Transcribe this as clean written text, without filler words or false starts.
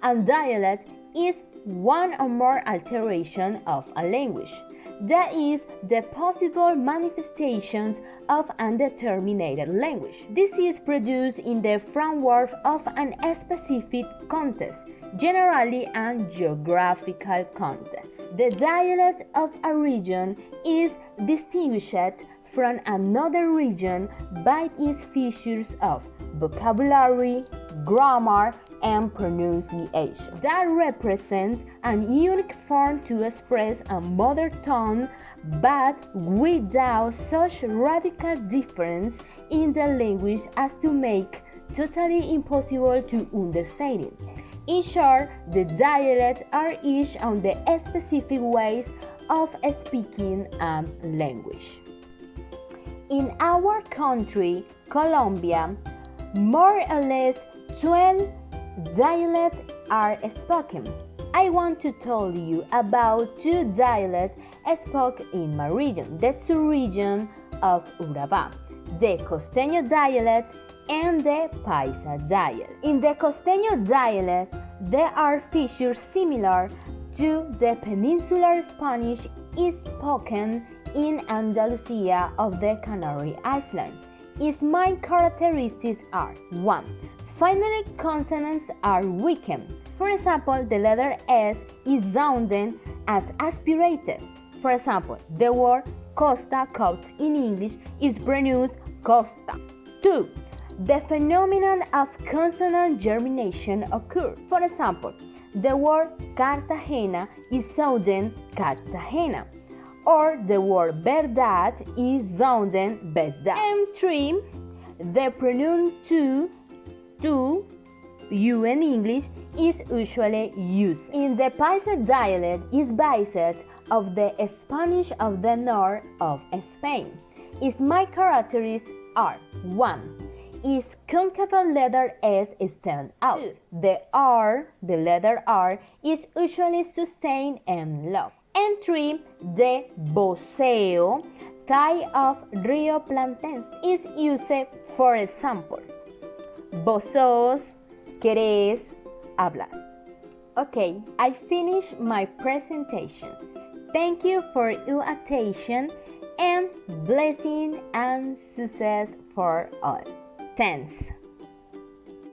and dialect is one or more alteration of a language. That is, the possible manifestations of an determined language. This is produced in the framework of a specific context, generally a geographical context. The dialect of a region is distinguished from another region by its features of vocabulary, grammar, and pronunciation that represent an unique form to express a mother tongue, but without such radical difference in the language as to make totally impossible to understand it. In short, the dialects are each on the specific ways of speaking a language. In our country, Colombia, more or less 12 dialects are spoken. I want to tell you about two dialects spoken in my region, the two regions of Urabá, the Costeño dialect and the Paisa dialect. In the Costeño dialect, there are features similar to the peninsular Spanish spoken in Andalusia of the Canary Islands. Its main characteristics are 1. Finally, consonants are weakened. For example, the letter S is sounded as aspirated. For example, the word Costa Coast in English is pronounced Costa. 2. The phenomenon of consonant germination occurs. For example, the word Cartagena is sounded Cartagena, or the word verdad is sounded verdad. And 3. The pronoun to, you in English is usually used. In the Paisa dialect is based of the Spanish of the north of Spain. Its main characteristics are 1. Its concave letter S stands out. 2. The letter R, is usually sustained and low. And 3. The voceo type of Rio Platense is used, for example, vos sos, querés, hablas. Okay, I finished my presentation. Thank you for your attention and blessing and success for all. Thanks.